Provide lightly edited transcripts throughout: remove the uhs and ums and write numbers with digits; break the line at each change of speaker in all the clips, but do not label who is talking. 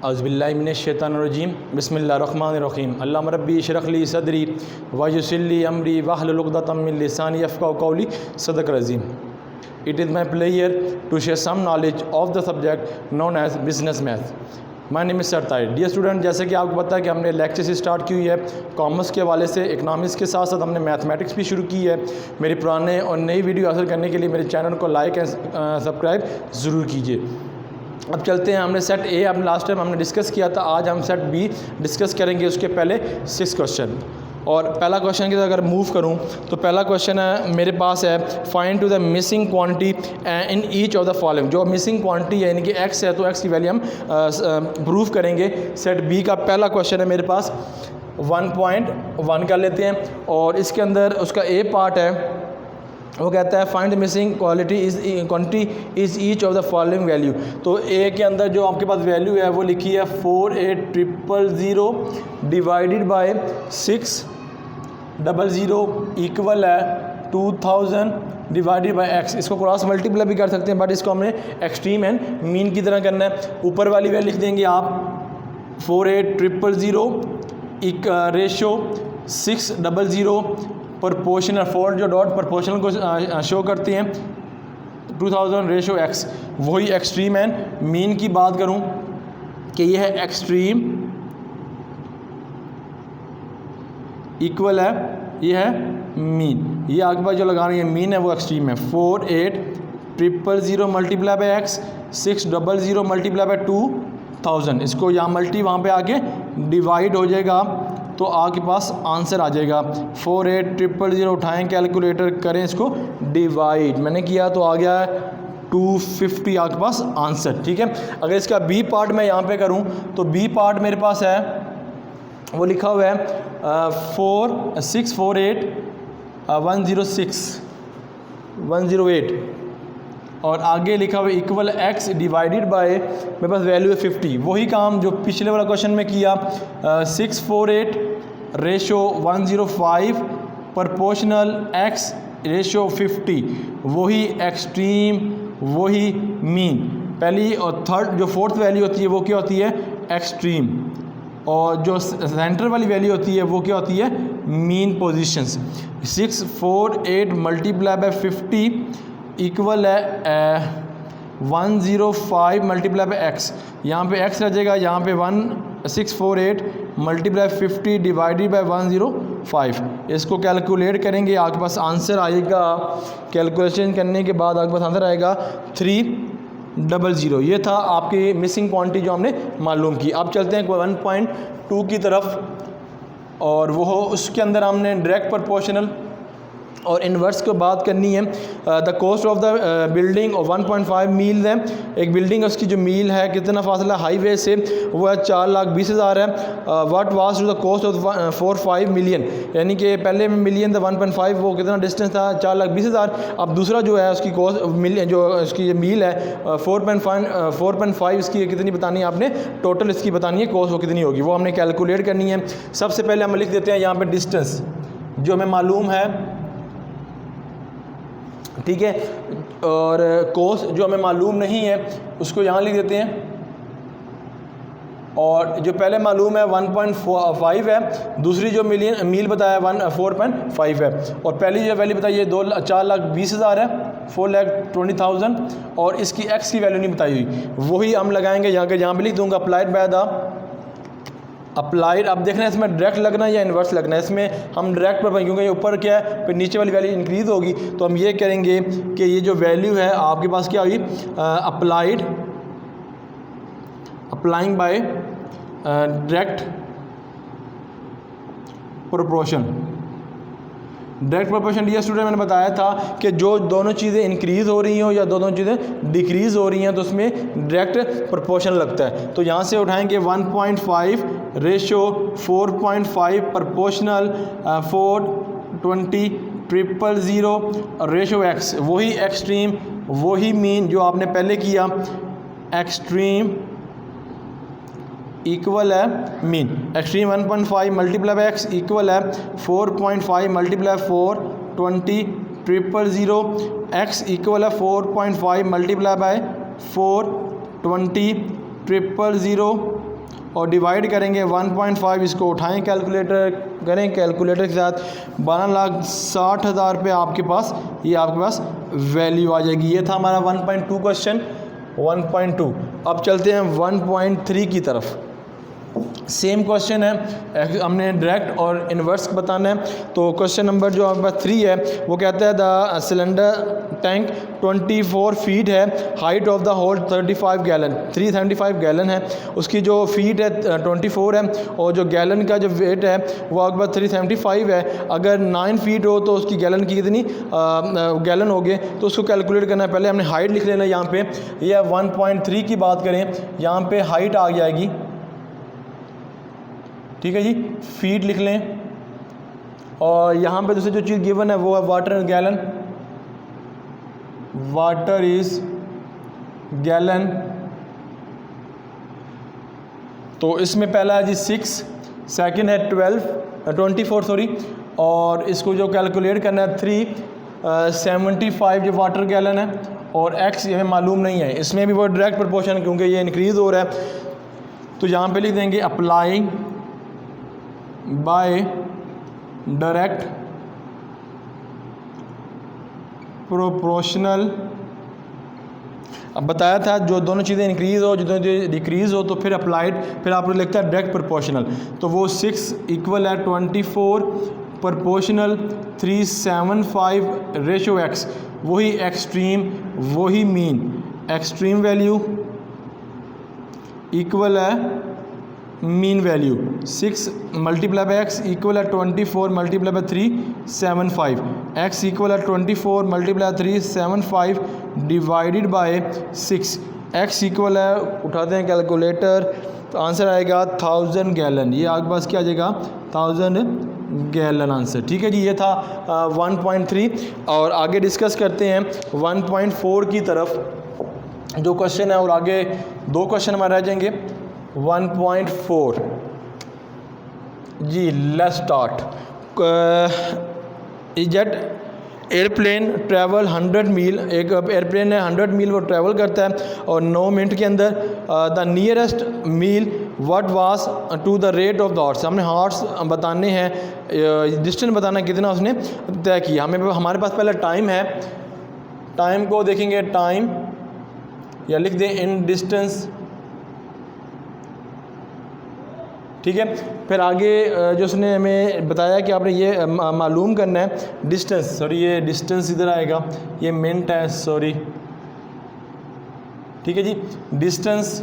औज़ुबिल्लाहिमिनश्शैतानिर्रजीम बिस्मिल्लाहिर्रहमानिर्रहीम अल्लाहुम्मा रब्बी इश्रह ली सदरी वयस्सिर ली अमरी वहलुल उक़दतम मिन लिसानी यफ़क़हू क़ौली सदक़ रज़ीम। It is my pleasure to share some knowledge of the subject known as business math. My name is Sartair. Dear student, जैसे कि आपको पता है कि हमने लेक्चर स्टार्ट की हुई है कॉमर्स के हवाले से, इकनॉमिक्स के साथ साथ हमने मैथमेटिक्स भी शुरू की है। मेरी पुराने और नई वीडियो हासिल करने के लिए मेरे चैनल को लाइक एंड सब्सक्राइब ज़रूर कीजिए। अब चलते हैं, हमने सेट ए अब लास्ट टाइम हमने डिस्कस किया था, आज हम सेट बी डिस्कस करेंगे। उसके पहले 6 क्वेश्चन, और पहला क्वेश्चन की अगर मूव करूं तो पहला क्वेश्चन है मेरे पास है find to the missing quantity in each of the following. जो मिसिंग क्वांटिटी है यानी कि एक्स है तो एक्स की वैल्यू हम प्रूव करेंगे। सेट बी का पहला क्वेश्चन है मेरे पास 1.1 कर लेते हैं, और इसके अंदर उसका ए पार्ट है, वो कहता है find the missing quantity is each of the following value. तो ए के अंदर जो आपके पास वैल्यू है वो लिखी है 48000 डिवाइडेड बाय 600 इक्वल है 2000 डिवाइडेड बाय एक्स। इसको क्रॉस मल्टीप्लाई भी कर सकते हैं, बट इसको हमने एक्सट्रीम एंड मीन की तरह करना है। ऊपर वाली वैल्यू लिख देंगे आप 48000 एक रेशो 600 प्रोपोर्शनल, 4 जो डॉट प्रोपोर्शनल को शो करते हैं 2000 रेशो एक्स। वही एक्सट्रीम एंड मीन की बात करूं कि यह है एक्सट्रीम इक्वल है, यह है मीन। ये आगे पास जो लगा रही है मीन है वो एक्सट्रीम है। 48000 multiply by x 600 multiply by 2000। इसको यहाँ मल्टी वहाँ पे आके डिवाइड हो जाएगा तो आपके पास आंसर आ जाएगा 48000। उठाएं कैलकुलेटर, करें इसको डिवाइड, मैंने किया तो आ गया 250 आपके पास आंसर। ठीक है, अगर इसका बी पार्ट मैं यहाँ पे करूँ तो बी पार्ट मेरे पास है वो लिखा हुआ है 4648 108 और आगे लिखा हुआ इक्वल एक्स डिवाइडेड बाय मेरे पास वैल्यू है 50। वही काम जो पिछले वाला क्वेश्चन में किया 648 रेशो 105 प्रोपोर्शनल एक्स रेशो 50। वही एक्सट्रीम, वही मीन। पहली और थर्ड जो फोर्थ वैल्यू होती है वो क्या होती है एक्सट्रीम, और जो सेंटर वाली वैल्यू होती है वो क्या होती है mean positions. 648 multiply by 50 equal है 105 मल्टीप्लाई बाय एक्स। यहाँ पे एक्स रह जाएगा, यहाँ पे 648 मल्टीप्लाई 50 डिवाइडेड बाय 105। इसको कैलकुलेट करेंगे, आपके पास आंसर आएगा। कैलकुलेशन करने के बाद आपके पास आंसर आएगा 300। ये था आपकी मिसिंग क्वांटिटी जो हमने मालूम की। अब चलते हैं 1.2 की तरफ, और वो उसके अंदर हमने डायरेक्ट प्रोपोर्शनल और इन्वर्स को बात करनी है। The cost of the building और 1.5 मील है। एक बिल्डिंग है, उसकी जो मील है कितना फासला हाईवे से वो है 4,20,000 है। What was to the cost of 4.5 million, यानी कि पहले में मिलियन था 1.5, वो कितना डिस्टेंस था 4,20,000। अब दूसरा जो है उसकी कॉस्ट मिलियन, जो उसकी मील है 4.5 इसकी कितनी बतानी है आपने, टोटल इसकी बतानी है कॉस्ट वो कितनी होगी, वो हमने कैलकुलेट करनी है। सबसे पहले हम लिख देते हैं यहाँ पर डिस्टेंस जो हमें मालूम है, ठीक है, और कोस जो हमें मालूम नहीं है उसको यहाँ लिख देते हैं। और जो पहले मालूम है 1.5 है, दूसरी जो मील बताया 4.5 है, और पहली जो वैल्यू बताई है 4,20,000 है 4,20,000, और इसकी एक्स की वैल्यू नहीं बताई हुई। वही हम लगाएंगे यहाँ के, यहाँ पे लिख दूंगा अप्लाइड बाय द अप्लाइड। अब देखना है इसमें डायरेक्ट लगना है या इन्वर्स लगना है। इसमें हम डायरेक्ट पर, क्योंकि ये ऊपर क्या है फिर नीचे वाली वैल्यू इंक्रीज होगी, तो हम ये करेंगे कि ये जो वैल्यू है आपके पास क्या हुई applying by direct proportion. Direct proportion dear student मैंने बताया था कि जो दोनों चीज़ें इंक्रीज़ हो रही हों या दोनों चीज़ें डिक्रीज़ हो रही हैं तो उसमें डायरेक्ट प्रोपोर्शन लगता है। तो यहाँ से उठाएंगे 1.5 रेशो 4.5 प्रोपोर्शनल 420 000 रेशो एक्स। वही एक्सट्रीम, वही मीन जो आपने पहले किया, एक्सट्रीम इक्वल है mean. Extreme 1.5 multiply by x equal है 4.5 मल्टीप्लाई 420 000 एक्स इक्वल है 4.5 मल्टीप्लाई बाय 420 000 और डिवाइड करेंगे 1.5, इसको उठाएं कैलकुलेटर करें कैलकुलेटर के साथ 12,60,000 रुपये आपके पास, ये आपके पास वैल्यू आ जाएगी। ये था हमारा 1.2 क्वेश्चन 1.2। अब चलते हैं 1.3 की तरफ। सेम क्वेश्चन है, हमने डायरेक्ट और इन्वर्स बताना है। तो क्वेश्चन नंबर जो आपके पास 3 है वो कहता है द सिलेंडर टैंक 24 फीट है, height of the whole 35 gallon, 375 gallon है, उसकी जो फीट है 24 है और जो गैलन का जो वेट है वो आपके पास 375 है। अगर 9 फीट हो तो उसकी गैलन की कितनी गैलन हो गए, तो उसको कैलकुलेट करना है। पहले हमने हाइट लिख लेना यहाँ पे, ये 1.3 की बात करें, यहाँ पे हाइट आ जाएगी, ठीक है जी, फीट लिख लें। और यहाँ पे दूसरी जो चीज़ गिवन है वो है water gallon, water is gallon. तो इसमें पहला है जी 6, सेकंड है 24 सॉरी, और इसको जो कैलकुलेट करना है 375 जो वाटर गैलन है, और एक्स हमें मालूम नहीं है, इसमें भी वो डायरेक्ट प्रोपोर्शन क्योंकि ये इंक्रीज़ हो रहा है। तो यहाँ पे लिख देंगे अप्लाई बाय डायरेक्ट प्रोपोर्शनल। अब बताया था जो दोनों चीज़ें इंक्रीज़ हो, जो दोनों डिक्रीज़ हो, तो फिर अप्लाइड, फिर आपको लिखता है डायरेक्ट प्रोपोर्शनल। तो वो 6 इक्वल है 24 प्रोपोर्शनल 375 रेशो एक्स, वही एक्सट्रीम वही मीन, एक्सट्रीम वैल्यू इक्वल है mean value. 6 multiply by x equal है 24 मल्टीप्लाई बाई 375, एक्स इक्वल है 24 multiply 375 divided by 6, x equal है, उठाते हैं कैलकुलेटर, तो आंसर आएगा 1000 गैलन। ये आपके पास क्या आ जाएगा 1000 गैलन आंसर, ठीक है जी। ये था 1.3। और आगे डिस्कस करते हैं 1.4 की तरफ जो क्वेश्चन है, और आगे 2 क्वेश्चन हमारे रह जाएंगे। 1.4 जी, let's start. Jet airplane travel 100 mile, एक एयरप्लेन है 100 मील वो ट्रैवल करता है और 9 मिनट के अंदर। The nearest mile what was to the rate of the horse, हमने हॉर्स बताने हैं, डिस्टेंस बताना कितना उसने तय किया। हमारे पास पहले टाइम है, टाइम को देखेंगे, टाइम या लिख दें इन डिस्टेंस, ठीक है। फिर आगे जो उसने हमें बताया कि आपने ये मालूम करना है डिस्टेंस, सॉरी ये डिस्टेंस इधर आएगा, ये मिनट है, सॉरी, ठीक है जी, डिस्टेंस।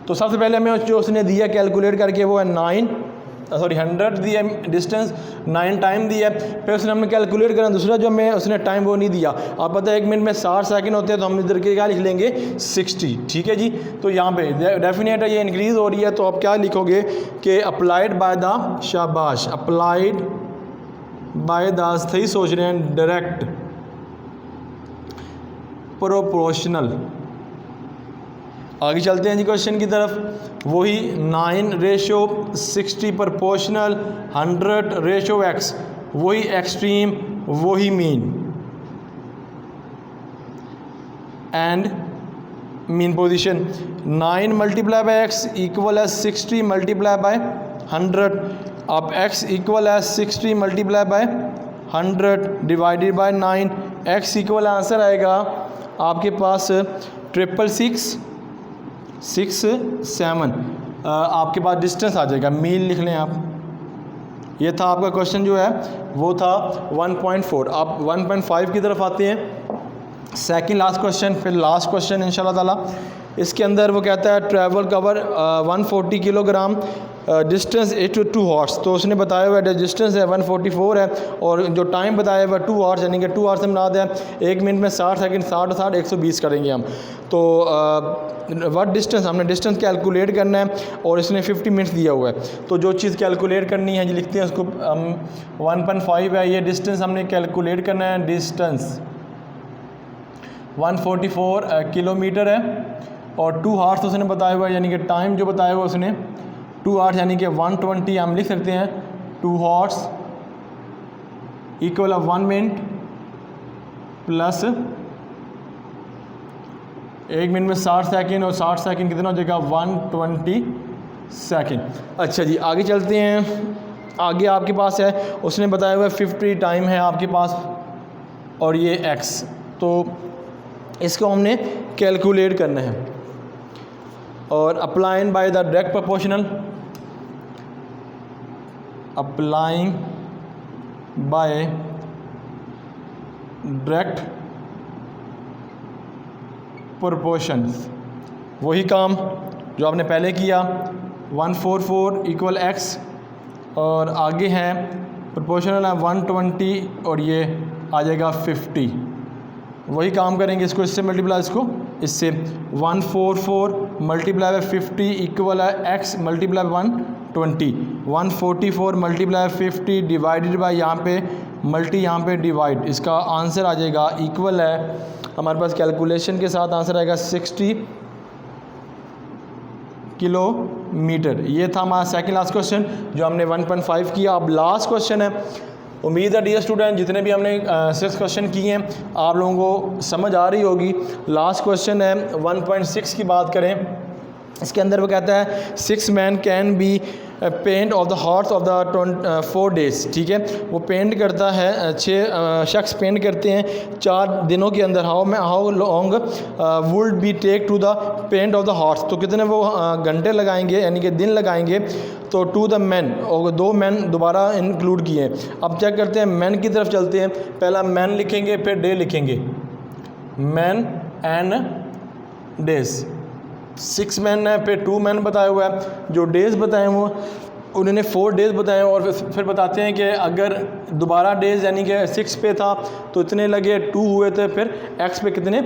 तो सबसे पहले हमें जो उसने दिया कैलकुलेट करके वो है 100 दिया डिस्टेंस, 9 टाइम दिया। फिर उसने हमें कैलकुलेट करना दूसरा जो हमें उसने टाइम वो नहीं दिया। आप पता है 1 मिनट में 60 सेकंड होते हैं, तो हम इधर के क्या लिख लेंगे 60, ठीक है जी। तो यहाँ पे डेफिनेट है ये इंक्रीज़ हो रही है, तो आप क्या लिखोगे कि अप्लाइड बाय द, शाबाश, अप्लाइड बाय द, सही सोच रहे हैं, डायरेक्ट प्रोपोर्शनल। आगे चलते हैं जी क्वेश्चन की तरफ। वही 9:60 प्रोपोर्शनल 100 रेशो एक्स, वही एक्सट्रीम वही mean, and mean position 9 multiply by x equal है 60 मल्टीप्लाई बाय 100। अब एक्स इक्वल है 60 multiply by 100 divided by 9, x equal answer आएगा आपके पास 667। आपके पास डिस्टेंस आ जाएगा, मील लिख लें आप। ये था आपका क्वेश्चन जो है वो था 1.4। आप 1.5 की तरफ आते हैं, सेकंड लास्ट क्वेश्चन, फिर लास्ट क्वेश्चन इंशाल्लाह ताला। इसके अंदर वो कहता है travel cover 140 kilogram, distance 2 horse. तो उसने बताया हुआ डिस्टेंस है 144 है, और जो टाइम बताया हुआ 2 हॉर्स, यानी कि 2 हॉर्स में याद है 1 मिनट में 60 सेकंड, 60 120 करेंगे हम। तो व्हाट डिस्टेंस, हमने डिस्टेंस कैलकुलेट करना है और इसने 50 मिनट्स दिया हुआ है। तो जो चीज़ कैलकुलेट करनी है जी लिखते हैं उसको, 1.5 है ये डिस्टेंस, हमने कैलकुलेट करना है। डिस्टेंस 144 किलोमीटर है, और 2 हॉर्स उसने बताया हुआ है, यानी कि टाइम जो बताया हुआ उसने 2 हॉर्स यानी कि 120 हम लिख सकते हैं। 2 horse equal of 1 minute plus 1 minute में 60 सेकंड और 60 सेकंड कितना हो जाएगा 120 सेकंड। अच्छा जी आगे चलते हैं। आगे आपके पास है उसने बताया हुआ 50 टाइम है आपके पास और ये x, तो इसको हमने कैलकुलेट करना है और applying by the direct proportional, applying by direct proportions, वही काम जो आपने पहले किया 144 इक्वल x और आगे है प्रोपोर्शनल है 120 और ये आ जाएगा 50। वही काम करेंगे, इसको इससे मल्टीप्लाई, इसको इससे 144 मल्टीप्लाई बाय 50 इक्वल है x multiply 120, 144 multiply 50 divided by यहाँ पे मल्टी यहाँ पे डिवाइड, इसका आंसर आ जाएगा इक्वल है हमारे पास कैलकुलेशन के साथ आंसर आएगा 60 किलोमीटर। ये था हमारा सेकंड लास्ट क्वेश्चन जो हमने 1.5 किया। अब लास्ट क्वेश्चन है, उम्मीद है डियर स्टूडेंट जितने भी हमने 6 क्वेश्चन किए हैं आप लोगों को समझ आ रही होगी। लास्ट क्वेश्चन है 1.6 की बात करें, इसके अंदर वो कहता है 6 man can be paint of the horse of the 4 days. ठीक है, वो पेंट करता है 6 शख्स पेंट करते हैं 4 दिनों के अंदर। How long would be take to the paint of the horse, तो कितने वो घंटे लगाएंगे यानी कि दिन लगाएंगे। तो टू द मैन, और 2 मैन दोबारा इंक्लूड किए हैं। अब चेक करते हैं मैन की तरफ चलते हैं, पहला मैन लिखेंगे फिर डे लिखेंगे, मैन एंड डेज। 6 मैन है फिर 2 मैन बताया हुआ है, जो डेज़ बताए वो उन्होंने 4 डेज़ बताए और फिर बताते हैं कि अगर दोबारा डेज़ यानी कि 6 पे था तो इतने लगे, 2 हुए थे फिर x पे कितने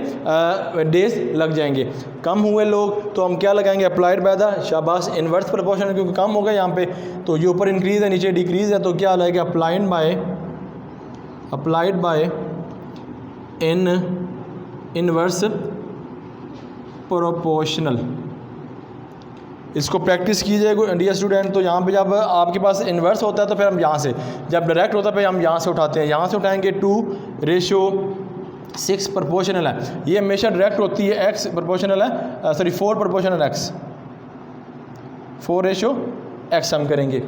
डेज़ लग जाएंगे। कम हुए लोग तो हम क्या लगाएंगे, अप्लाइड बाय द, शाबाश, इन्वर्स प्रोपोर्शन, क्योंकि कम हो गया यहाँ पे तो ये ऊपर इंक्रीज़ है नीचे डिक्रीज़ है, तो क्या लगेगा अप्लाइड बाय इन्वर्स प्रोपोर्शनल। इसको प्रैक्टिस कीजिएगा डियर स्टूडेंट। तो यहाँ पे जब आपके पास इन्वर्स होता है तो फिर हम यहाँ से, जब डायरेक्ट होता है फिर हम यहाँ से उठाते हैं, यहाँ से उठाएंगे 2:6 प्रोपोर्शनल है, ये हमेशा डायरेक्ट होती है, x प्रोपोर्शनल है, सॉरी 4 प्रोपोर्शनल x, 4:x हम करेंगे।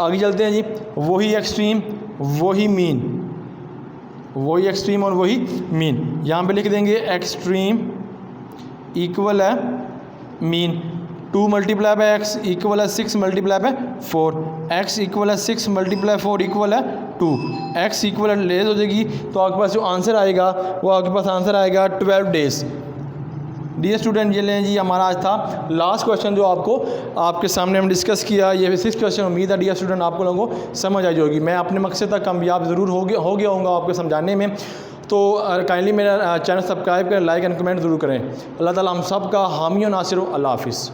आगे चलते हैं जी, वही एक्सट्रीम वही मीन, वही एक्सट्रीम और वही मीन, यहाँ पे लिख देंगे एक्सट्रीम इक्वल है mean, 2 multiply by x equal है 6 मल्टीप्लाई बाय 4, x इक्वल है 6 मल्टीप्लाई 4 इक्वल है 2, x इक्वल लेस हो जाएगी तो आपके पास जो आंसर आएगा वो आपके पास आंसर आएगा 12 डेज। डियर स्टूडेंट ये लें जी, हमारा आज था लास्ट क्वेश्चन जो आपके सामने हम डिस्कस किया, ये 6 क्वेश्चन। उम्मीद है डियर स्टूडेंट आप लोगों को समझ आई होगी। मैं अपने मकसद तक कामयाब ज़रूर हो गया होऊंगा आपको समझाने में। तो काइंडली मेरा चैनल सब्सक्राइब करें, लाइक एंड कमेंट ज़रूर करें। अल्लाह ताला हम सब का हामी और नासिर हो। अल्लाह हाफिज़।